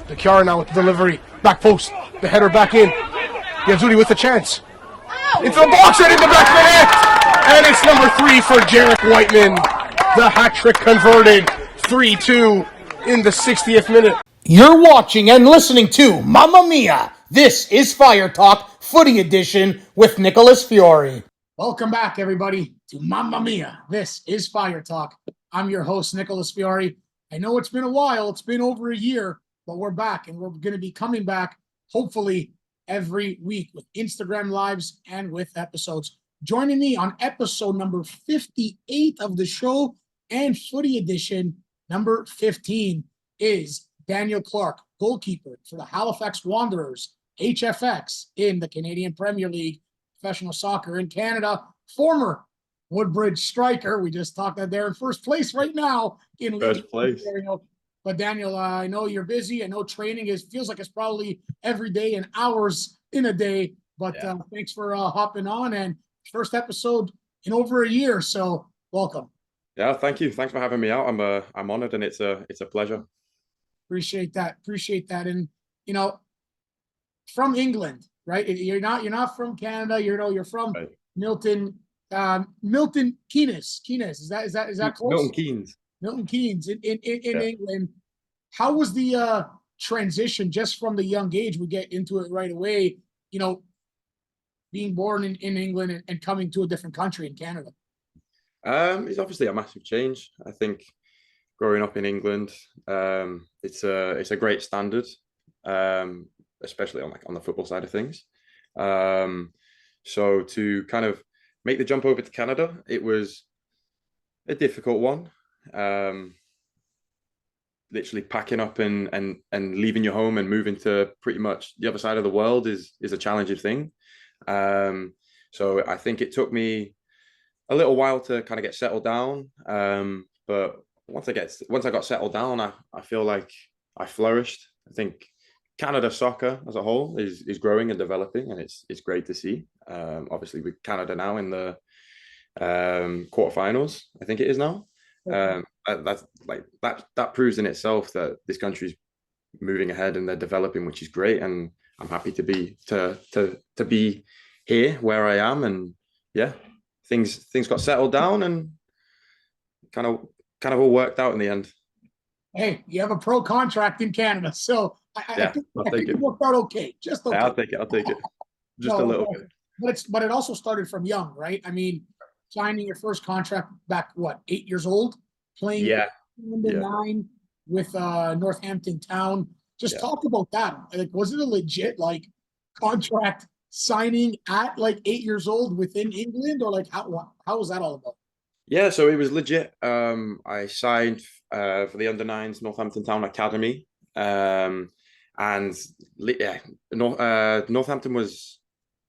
The Chiara now with the delivery. Back post. The header back in. Yazuri with the chance. Into the box and in the back of the net. And it's number 3 for Jarek Whiteman. The hat trick converted. 3-2 in the 60th minute. You're watching and listening to Mamma Mia! This is Fire Talk, Footy Edition with Nicholas Fiore. Welcome back, everybody, to Mamma Mia! This is Fire Talk. I'm your host, Nicholas Fiore. I know it's been a while. It's been over a year, but we're back, and we're going to be coming back, hopefully, every week with Instagram Lives and with episodes. Joining me on episode number 58 of the show and Footy Edition number 15 is Daniel Clarke, goalkeeper for the Halifax Wanderers, HFX, in the Canadian Premier League, professional soccer in Canada, former Woodbridge striker. We just talked that they're in first place right now in first place. But Daniel, I know you're busy. I know training feels like it's probably every day and hours in a day. But thanks for hopping on, and first episode in over a year. So welcome. Yeah, thank you. Thanks for having me out. I'm honored, and it's a pleasure. Appreciate that. And from England, right? You're not from Canada. You're from right. Milton Keynes. Is that close? Milton Keynes in England. How was the transition just from the young age? We get into it right away. Being born in England and coming to a different country in Canada. It's obviously a massive change. I think growing up in England, it's a great standard, especially on the football side of things. So to kind of make the jump over to Canada, it was a difficult one. Literally packing up and leaving your home and moving to pretty much the other side of the world is a challenging thing. So I think it took me a little while to kind of get settled down. But once I got settled down, I feel like I flourished. I think Canada soccer as a whole is growing and developing, and it's great to see. Obviously with Canada now in the quarterfinals, I think it is now. That proves in itself that this country's moving ahead and they're developing, which is great. And I'm happy to be here where I am. And yeah, things got settled down and kind of all worked out in the end. Hey, you have a pro contract in Canada, so I think it worked out okay. Just okay. Yeah, I'll take it. Just a little bit. But it also started from young, right? I mean, signing your first contract back, 8 years old, playing under 9 with Northampton Town. Just talk about that. Like, was it a legit contract signing at 8 years old within England, or how was that all about? Yeah, so it was legit. I signed for the under 9s Northampton Town Academy, and Northampton was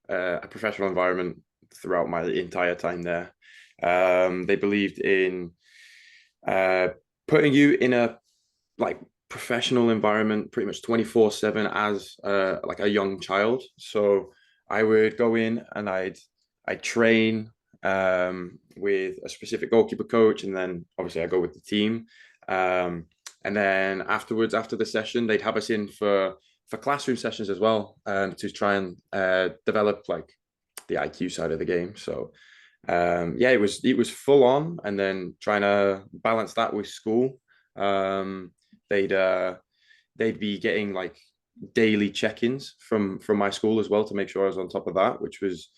a professional environment throughout my entire time there. They believed in putting you in a professional environment pretty much 24/7 as a young child. So I would go in and I'd train with a specific goalkeeper coach, and then obviously I go with the team. And then afterwards, after the session, they'd have us in for classroom sessions as well, to try and develop the IQ side of the game. So it was full on, and then trying to balance that with school. They'd be getting daily check-ins from my school as well to make sure I was on top of that, which was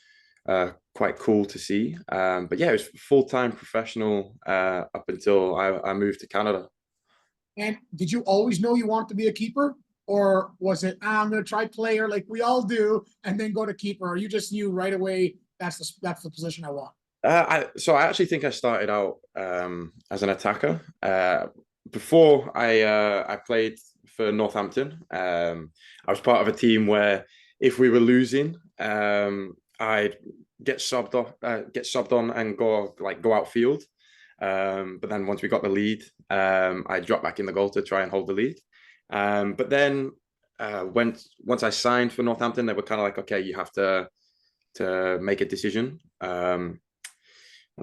quite cool to see. But yeah, it was full-time professional up until I moved to Canada. And did you always know you wanted to be a keeper? Or was it, I'm going to try player like we all do and then go to keeper? Or you just knew right away that's the position I want? So I actually think I started out as an attacker. Before I played for Northampton, I was part of a team where if we were losing, I'd get subbed on and go outfield. But then once we got the lead, I dropped back in the goal to try and hold the lead. But then once I signed for Northampton, they were kind of okay, you have to make a decision. And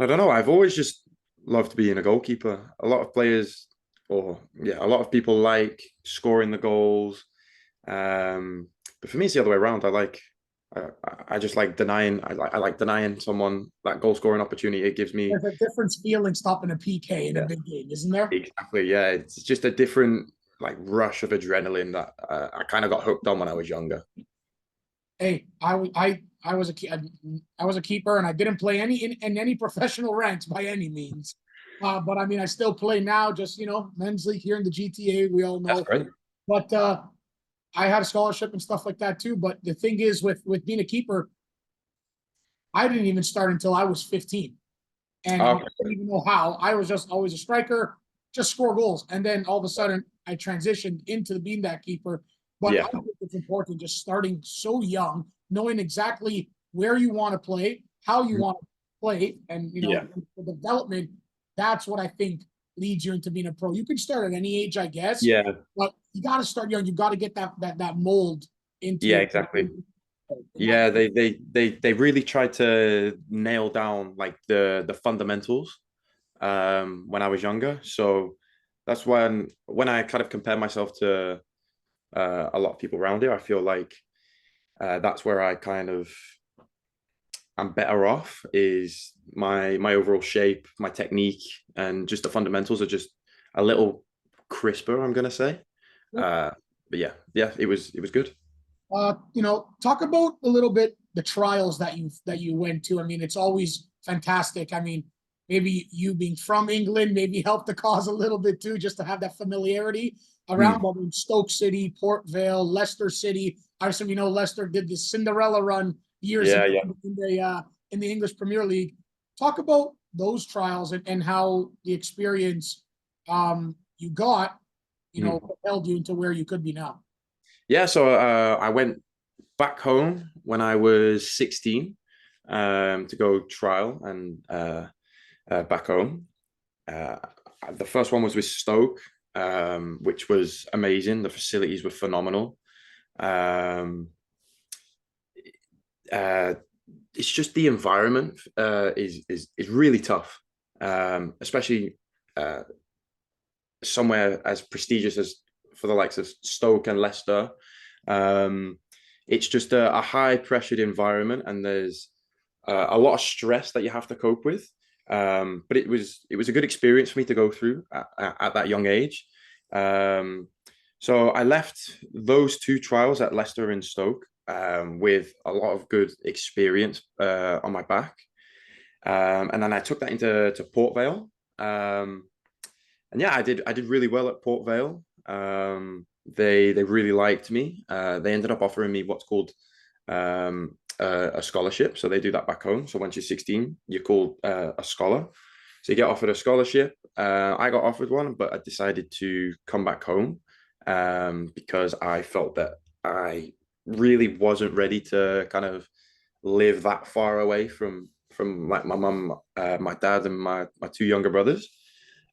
I don't know, I've always just loved being a goalkeeper. A lot of players or yeah, a lot of people like scoring the goals. But for me, it's the other way around. I just like denying. I like denying someone that goal scoring opportunity. It gives me. There's a different feeling stopping a PK in a Yeah, big game, isn't there? exactly. Yeah, it's just a different like rush of adrenaline that I kind of got hooked on when I was younger. Hey, I was I was a keeper, and I didn't play in any professional ranks by any means. But I mean, I still play now, just men's league here in the GTA. We all That's know, great. but I had a scholarship and stuff like that too. But the thing is, with being a keeper, I didn't even start until I was 15, and I Okay. didn't even know how. I was just always a striker, just score goals, and then all of a sudden, I transitioned into being that keeper. But I Yeah. think it's important just starting so young, knowing exactly where you want to play, how you want to play, and Yeah. the development. That's what I think leads you into being a pro. You can start at any age, I guess, Yeah. but you got to start young. You got to get that mold Yeah. into. Exactly. Yeah, they really tried to nail down like the fundamentals when I was younger. So that's when I kind of compare myself to a lot of people around here, I feel like that's where I kind of I'm better off is my overall shape, my technique, and just the fundamentals are just a little crisper, I'm gonna say. Uh, but yeah, it was good. Talk about a little bit the trials that you went to. I mean, it's always fantastic. I mean, maybe you being from England maybe helped the cause a little bit too, just to have that familiarity around. Mm. But in Stoke City, Port Vale, Leicester City. Obviously, we know Leicester did the Cinderella run years Yeah, ago yeah. in the English Premier League. Talk about those trials and how the experience you got, Mm. propelled you into where you could be now. Yeah, so I went back home when I was 16 to go trial and back home. Uh, the first one was with Stoke, which was amazing. The facilities were phenomenal. Um, uh, it's just the environment is really tough, especially uh, somewhere as prestigious as for the likes of Stoke and Leicester. Um, it's just a high pressured environment, and there's a lot of stress that you have to cope with. But it was a good experience for me to go through at that young age. Um, so I left those two trials at Leicester and Stoke with a lot of good experience on my back. And then I took that into Port Vale. And yeah, I did really well at Port Vale. They really liked me. They ended up offering me what's called a scholarship. So they do that back home. So once you're 16, you're called a scholar. So you get offered a scholarship. I got offered one, but I decided to come back home because I felt that I really wasn't ready to kind of live that far away from like my mum, my dad, and my two younger brothers.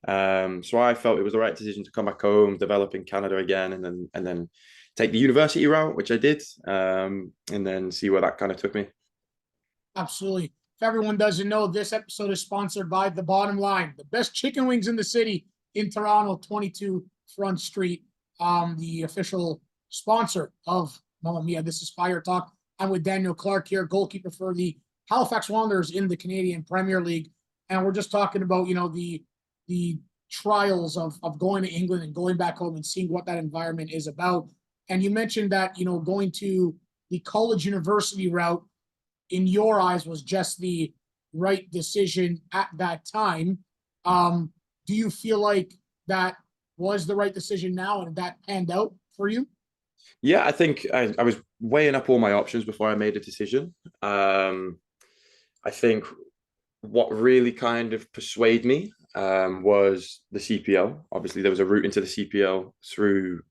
So I felt it was the right decision to come back home, develop in Canada again, and then take the university route, which I did, and then see where that kind of took me. Absolutely. If everyone doesn't know, this episode is sponsored by The Bottom Line, the best chicken wings in the city in Toronto, 22 Front Street, the official sponsor of Mamma Mia. This is Fire Talk. I'm with Daniel Clarke here, goalkeeper for the Halifax Wanderers in the Canadian Premier League. And we're just talking about, the trials of going to England and going back home and seeing what that environment is about. And you mentioned that, going to the college university route in your eyes was just the right decision at that time. Do you feel like that was the right decision now and that panned out for you? Yeah, I think I was weighing up all my options before I made a decision. I think what really kind of persuaded me was the CPL. Obviously, there was a route into the CPL through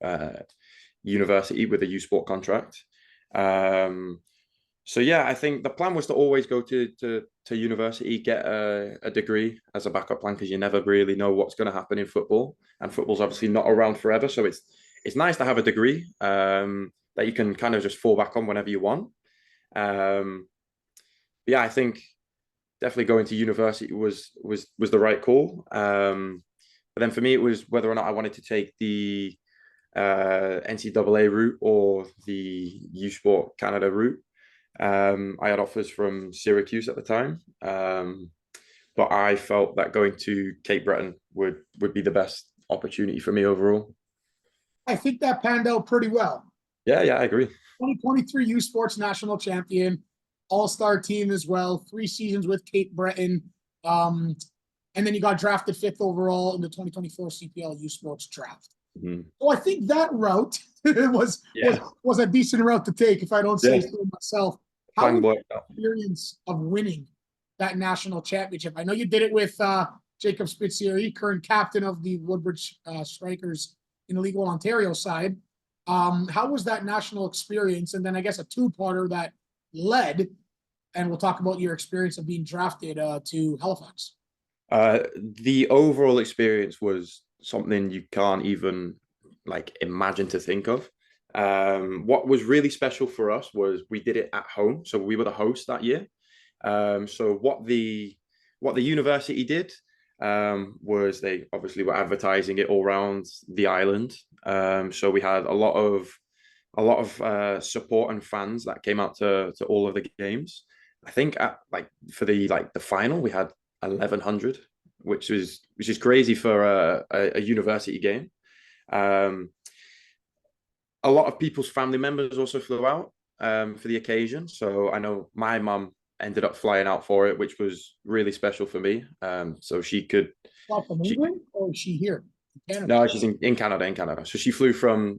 university with a U Sport contract. So yeah, I think the plan was to always go to university, get a degree as a backup plan because you never really know what's going to happen in football, and football's obviously not around forever. So it's nice to have a degree that you can kind of just fall back on whenever you want. Yeah, I think definitely going to university was the right call. But But then for me, it was whether or not I wanted to take the NCAA route or the U Sport Canada route. I had offers from Syracuse at the time, but I felt that going to Cape Breton would be the best opportunity for me overall. I think that panned out pretty well. Yeah, I agree. 2023 U Sports national champion, all-star team as well, 3 seasons with Cape Breton. And then you got drafted 5th overall in the 2024 CPL U Sports draft. Mm-hmm. So I think that route was a decent route to take, if I don't say so myself. How was the experience of winning that national championship? I know you did it with Jacob Spitzieri, current captain of the Woodbridge Strikers in the League One Ontario side. How was that national experience? And then I guess a two-parter that led, and we'll talk about your experience of being drafted to Halifax. The overall experience was something you can't even imagine to think of. What was really special for us was we did it at home, so we were the host that year. So what the university did was they obviously were advertising it all around the island. So we had a lot of support and fans that came out to all of the games. I think for the final we had 1,100, which is crazy for a university game. A lot of people's family members also flew out for the occasion. So I know my mum ended up flying out for it, which was really special for me. So she could. From England, or is she here? No, she's in Canada. In Canada, so she flew from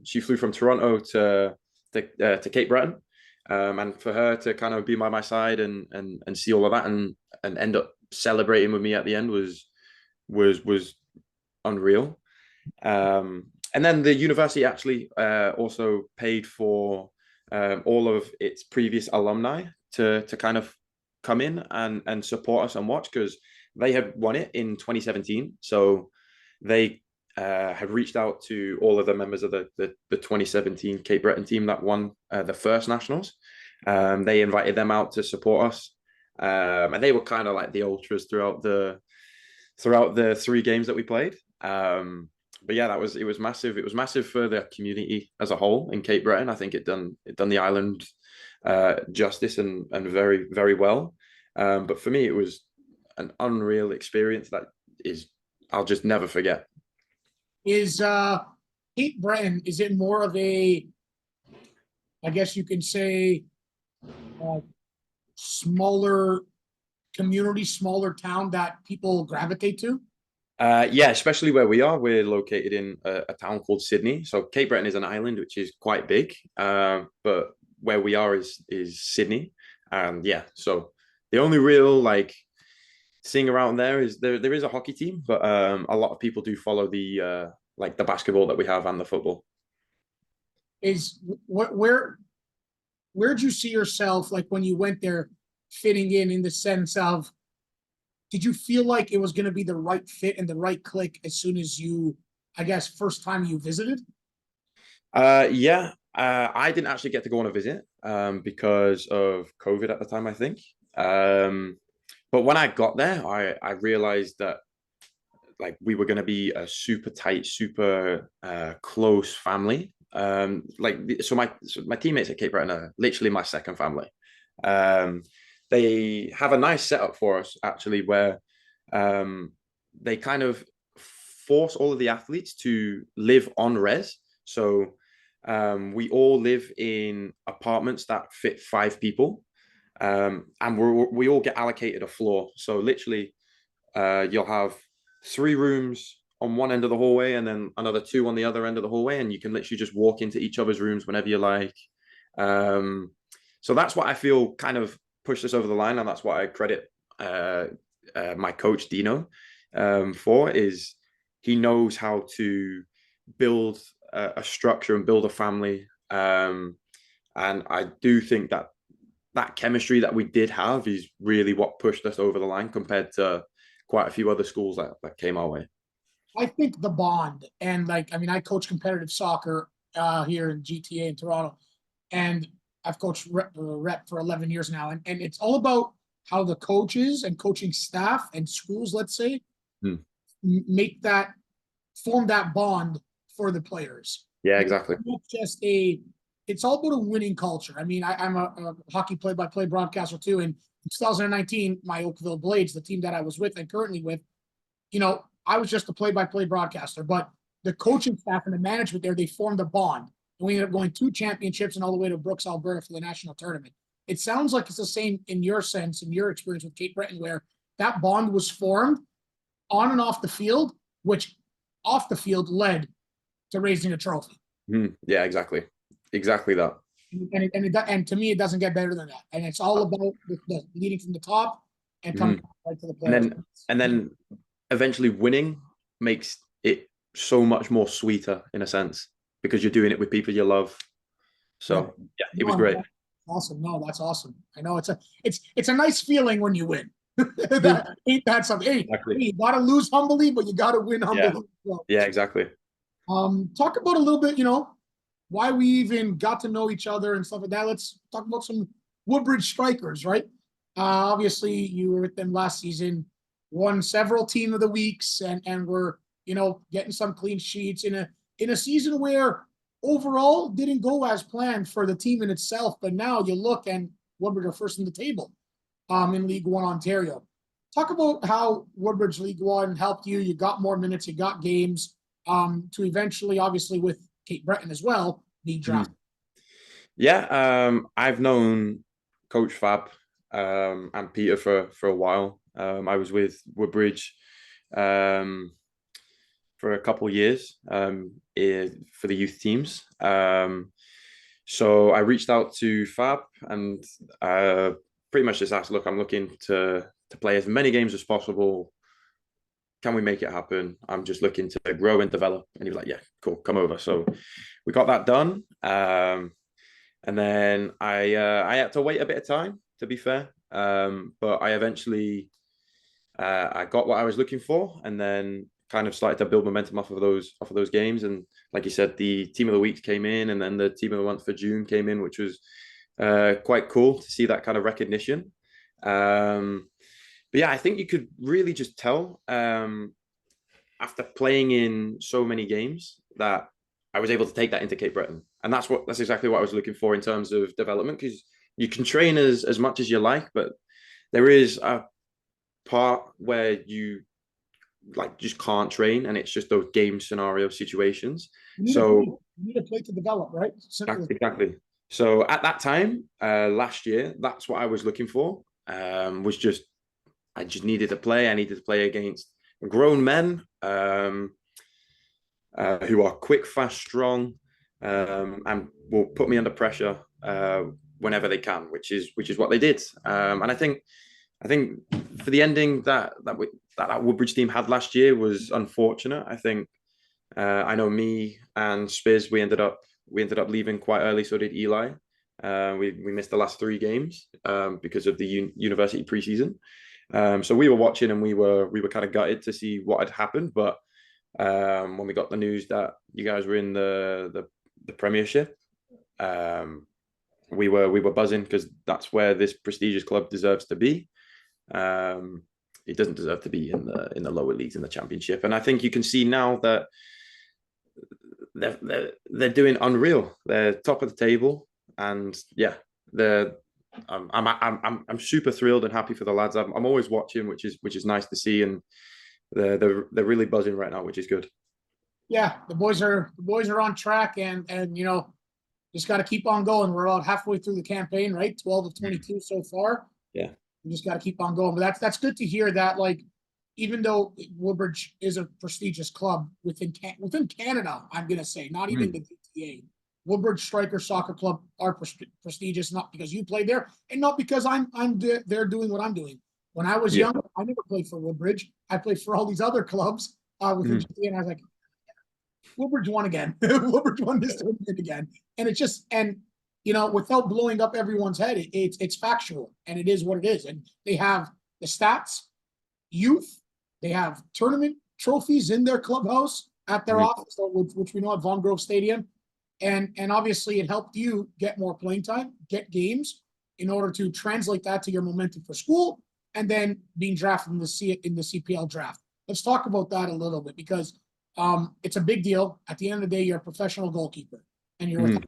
Toronto to Cape Breton, and for her to kind of be by my side and see all of that and end up celebrating with me at the end was unreal. And then the university actually also paid for all of its previous alumni to kind of come in and support us and watch, because they had won it in 2017. So they had reached out to all of the members of the 2017 Cape Breton team that won the first nationals. They invited them out to support us. And they were kind of like the ultras throughout the 3 games that we played. But yeah, it was massive. It was massive for the community as a whole in Cape Breton. I think it done the island justice and very, very well. But for me, it was an unreal experience that I'll just never forget. Is Cape Breton, is it more of a, I guess you can say, smaller community, smaller town that people gravitate to? Yeah, especially where we are. We're located in a town called Sydney. So Cape Breton is an island which is quite big, but where we are is Sydney. Yeah, so the only real thing around there is there is a hockey team, but a lot of people do follow the basketball that we have and the football. Is where'd you see yourself when you went there fitting in the sense of, did you feel like it was going to be the right fit and the right click as soon as you, I guess, first time you visited? Yeah, I didn't actually get to go on a visit because of COVID at the time, I think. But when I got there, I realized that we were going to be a super tight, super close family. So my teammates at Cape Breton are literally my second family. They have a nice setup for us, actually, where they kind of force all of the athletes to live on res. So we all live in apartments that fit 5 people, and we all get allocated a floor. So literally, you'll have 3 rooms on one end of the hallway and then another 2 on the other end of the hallway, and you can literally just walk into each other's rooms whenever you like. So that's what I feel kind of pushed us over the line, and that's what I credit my coach Dino for. Is he knows how to build a structure and build a family, and I do think that chemistry that we did have is really what pushed us over the line compared to quite a few other schools that came our way. I think the bond, and I coach competitive soccer here in GTA in Toronto, and I've coached rep for 11 years now. And it's all about how the coaches and coaching staff and schools, let's say, make that formed that bond for the players. Yeah, exactly. It's all about a winning culture. I mean, I'm a hockey play-by-play broadcaster too. And in 2019, my Oakville Blades, the team that I was with and currently with, I was just a play-by-play broadcaster, but the coaching staff and the management there, they formed a bond. And we ended up going 2 championships and all the way to Brooks, Alberta for the national tournament. It sounds like it's the same in your sense, in your experience with Cape Breton, where that bond was formed on and off the field, which off the field led to raising a trophy. Yeah, exactly. Exactly that. And to me, it doesn't get better than that. And it's all about the leading from the top and coming right to the players. And then eventually winning makes it so much more sweeter in a sense, because you're doing it with people you love. So yeah, it was great. Awesome. No, that's awesome. I know it's a nice feeling when you win. That's something. Hey, Exactly. You gotta lose humbly, but you gotta win humbly. Yeah, exactly. Talk about a little bit, why we even got to know each other and stuff like that. Let's talk about some Woodbridge strikers, right? Obviously, you were with them last season, won several team of the weeks, and were getting some clean sheets in a season where overall didn't go as planned for the team in itself. But now you look and Woodbridge are first in the table in League One Ontario. Talk about how Woodbridge League One helped you. You got more minutes, you got games to eventually, obviously, with Cape Breton as well, being drafted. Yeah, I've known Coach Fab and Peter for a while. I was with Woodbridge for a couple of years for the youth teams. So I reached out to Fab and pretty much just asked, look, I'm looking to play as many games as possible. Can we make it happen? I'm just looking to grow and develop. And he was like, yeah, cool, come over. So we got that done. And then I had to wait a bit of time, to be fair. But I eventually I got what I was looking for, and then kind of started to build momentum off of those games. And like you said, the team of the week came in, and then the team of the month for June came in, which was quite cool to see that kind of recognition. But yeah, I think you could really just tell after playing in so many games that I was able to take that into Cape Breton. And that's exactly what I was looking for in terms of development, because you can train as much as you like, but there is a part where you just can't train, and it's just those game scenario situations. You need a play to develop, right? Exactly. So at that time, last year, that's what I was looking for. I just needed to play. I needed to play against grown men who are quick, fast, strong, and will put me under pressure whenever they can, which is what they did. And I think for the ending that Woodbridge team had last year was unfortunate. I think I know me and Spiz, we ended up leaving quite early. So did Eli. We missed the last 3 games because of the university preseason. So we were watching, and we were kind of gutted to see what had happened. But when we got the news that you guys were in the Premiership, we were buzzing, because that's where this prestigious club deserves to be. It doesn't deserve to be in the lower leagues, in the Championship. And I think you can see now that they're doing unreal. They're top of the table, and yeah, I'm super thrilled and happy for the lads. I'm always watching, which is nice to see, and they're really buzzing right now, which is good. Yeah, the boys are on track, and just got to keep on going. We're about halfway through the campaign, right? 12 of 22 so far. Yeah, we just got to keep on going. But that's good to hear that. Like, even though Woodbridge is a prestigious club within Canada, I'm gonna say, not even the GTA. Woodbridge Striker Soccer Club are prestigious, not because you played there, and not because I'm there doing what I'm doing. When I was young, I never played for Woodbridge. I played for all these other clubs within GTA, and I was like, Woodbridge won again. Woodbridge won this tournament again. And it's just, without blowing up everyone's head, it's factual, and it is what it is. And they have the stats, youth, they have tournament trophies in their clubhouse at their office, which we know at Von Grove Stadium. And obviously it helped you get more playing time, get games, in order to translate that to your momentum for school, and then being drafted in the CPL draft. Let's talk about that a little bit, because It's a big deal. At the end of the day, you're a professional goalkeeper and you're with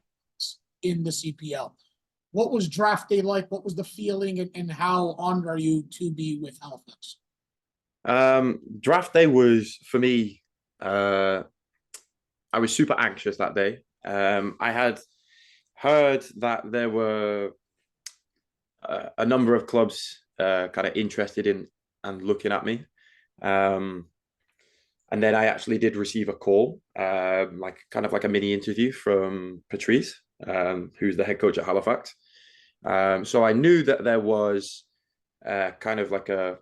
in the CPL. What was draft day like? What was the feeling, and how honored are you to be with Halifax? Draft day was for me. I was super anxious that day. I had heard that there were a number of clubs kind of interested in and looking at me. And then I actually did receive a call, like kind of like a mini interview from Patrice, who's the head coach at Halifax. So I knew that there was kind of like I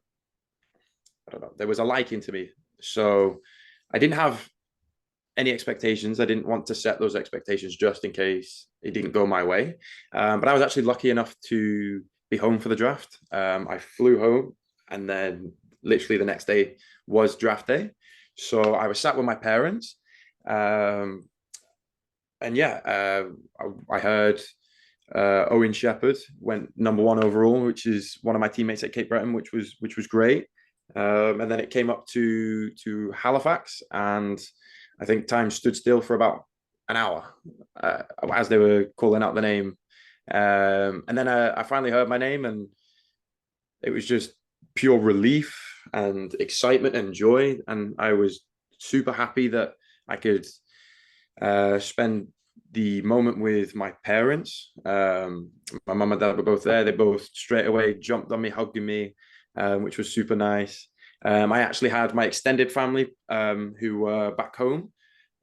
don't know, there was a liking to me. So I didn't have any expectations. I didn't want to set those expectations just in case it didn't go my way. But I was actually lucky enough to be home for the draft. I flew home, and then literally the next day was draft day. So I was sat with my parents. And yeah, I heard Owen Shepherd went #1 overall, which is one of my teammates at Cape Breton, which was great. And then it came up to Halifax, and I think time stood still for about an hour as they were calling out the name. And then I finally heard my name, and it was just pure relief and excitement and joy. And I was super happy that I could spend the moment with my parents. My mum and dad were both there. They both straight away jumped on me, hugging me, which was super nice. I actually had my extended family who were back home.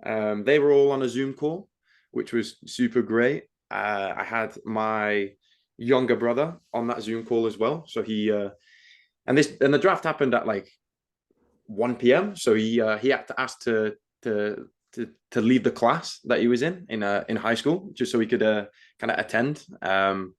They were all on a Zoom call, which was super great. I had my younger brother on that Zoom call as well. So he and the draft happened at like 1 p.m. So he had to ask to leave the class that he was in high school, just so he could kind of attend. And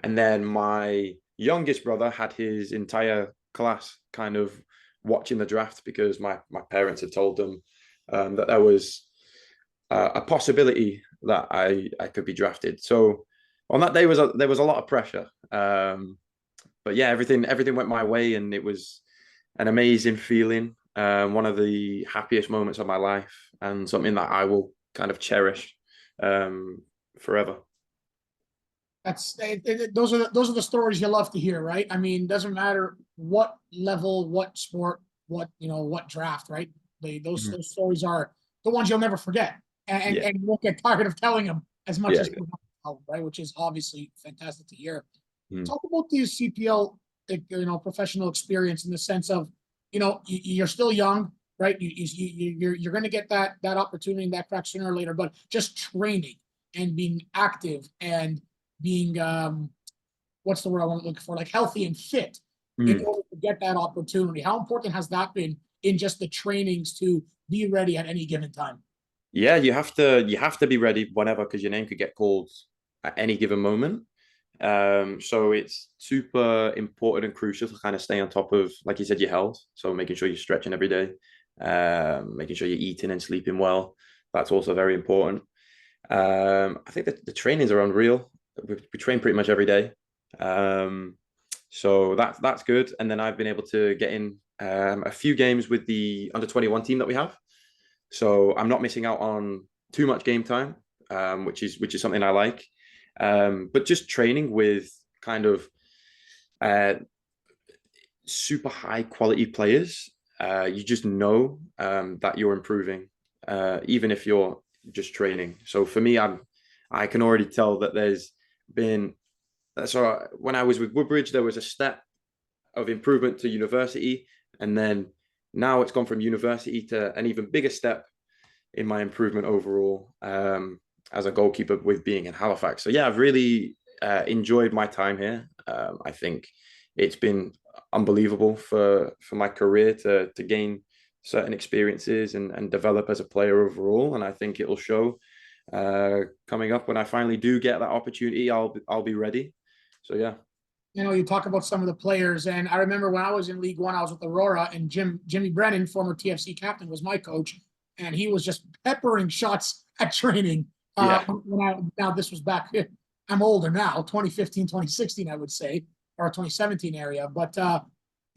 then my youngest brother had his entire class kind of watching the draft, because my parents had told them that there was a possibility that I could be drafted. So on that day there was a lot of pressure. But yeah, everything went my way, and it was an amazing feeling. One of the happiest moments of my life, and something that I will kind of cherish forever. Those are the stories you love to hear, right? I mean, doesn't matter what level, what sport, what draft, right? Those stories are the ones you'll never forget, and you won't get tired of telling them as much as you know, right? Which is obviously fantastic to hear. Talk about the CPL, professional experience, in the sense of, you're still young, right? You're going to get that opportunity and that crack sooner or later, but just training and being active and being what's the word I want to look for, like healthy and fit in order to get that opportunity. How important has that been in just the trainings to be ready at any given time? Yeah, you have to be ready whenever, because your name could get called at any given moment. So it's super important and crucial to kind of stay on top of, like you said, your health. So making sure you're stretching every day, making sure you're eating and sleeping well. That's also very important. I think that the trainings are unreal. We train pretty much every day. So that's good. And then I've been able to get in a few games with the under-21 team that we have. So I'm not missing out on too much game time, which is something I like. But just training with kind of super high quality players, you just know that you're improving, even if you're just training. So for me, I can already tell that there's been. So when I was with Woodbridge, there was a step of improvement to university, and then now it's gone from university to an even bigger step in my improvement overall as a goalkeeper with being in Halifax. So yeah, I've really enjoyed my time here. I think it's been unbelievable for my career to gain certain experiences and develop as a player overall. And I think it will show coming up when I finally do get that opportunity. I'll be ready. So yeah. You talk about some of the players, and I remember when I was in League One, I was with Aurora, and Jimmy Brennan, former TFC captain, was my coach, and he was just peppering shots at training. Now this was back, I'm older now, 2015, 2016, I would say, or 2017 area. But,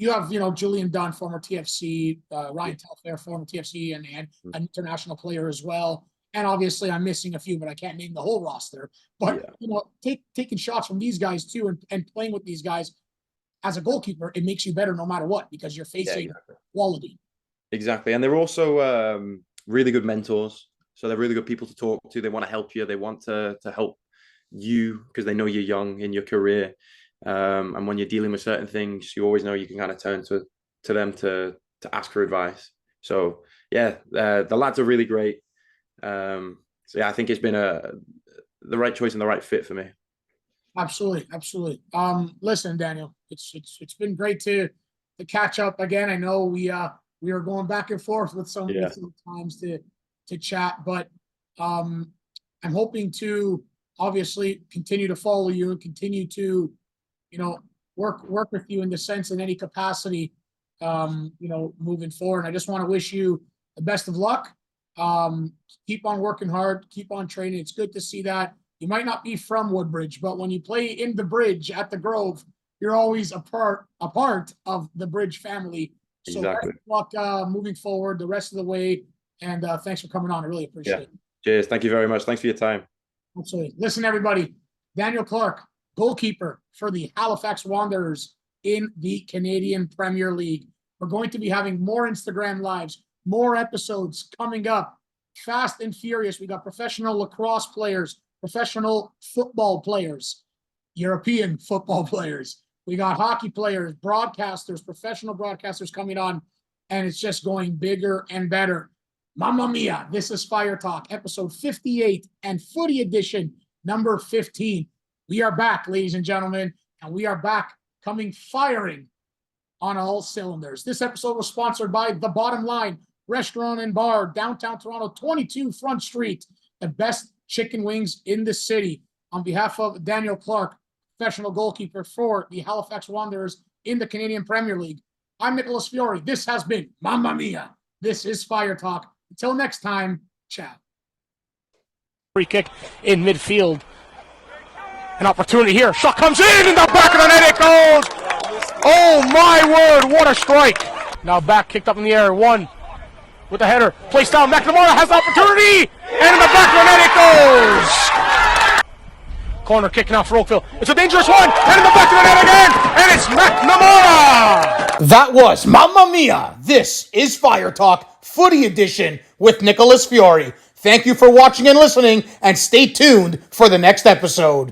you have, Julian Dunn, former TFC, Ryan Telfair, former TFC and an international player as well. And obviously I'm missing a few, but I can't name the whole roster. But, taking shots from these guys too and playing with these guys as a goalkeeper, it makes you better no matter what, because you're facing quality. Exactly. And they're also really good mentors. So they're really good people to talk to. They want to help you. They want to help you because they know you're young in your career. And when you're dealing with certain things, you always know you can kind of turn to them to ask for advice. So yeah, the lads are really great. So yeah, I think it's been the right choice and the right fit for me. Absolutely, absolutely. Listen, Daniel, it's been great to catch up again. I know we are going back and forth with some times to chat, but I'm hoping to obviously continue to follow you and continue to work with you in the sense in any capacity, moving forward. I just want to wish you the best of luck. Keep on working hard, keep on training. It's good to see that. You might not be from Woodbridge, but when you play in the Bridge at the Grove, you're always a part of the Bridge family. So best of luck moving forward the rest of the way. And thanks for coming on. I really appreciate it. Cheers. Thank you very much. Thanks for your time. Absolutely. Listen, everybody, Daniel Clarke, goalkeeper for the Halifax Wanderers in the Canadian Premier League. We're going to be having more Instagram lives, more episodes coming up. Fast and furious. We got professional lacrosse players, professional football players, European football players. We got hockey players, broadcasters, professional broadcasters coming on, and it's just going bigger and better. Mamma mia, this is Fire Talk, episode 58 and Footy Edition, number 15. We are back, ladies and gentlemen, and we are back coming firing on all cylinders. This episode was sponsored by The Bottom Line Restaurant and Bar, downtown Toronto, 22 Front Street, the best chicken wings in the city. On behalf of Daniel Clarke, professional goalkeeper for the Halifax Wanderers in the Canadian Premier League, I'm Nicholas Fiore. This has been Mamma Mia. This is Fire Talk. Until next time, ciao. Free kick in midfield. An opportunity here. Shot comes in the back of the net. It goes. Oh my word! What a strike! Now back kicked up in the air. One with the header. Placed down. McNamara has the opportunity, and in the back of the net it goes. Corner kick now for Oakville. It's a dangerous one, and in the back of the net again, and it's McNamara. That was Mamma Mia. This is Fire Talk Footy Edition with Nicholas Fiore. Thank you for watching and listening, and stay tuned for the next episode.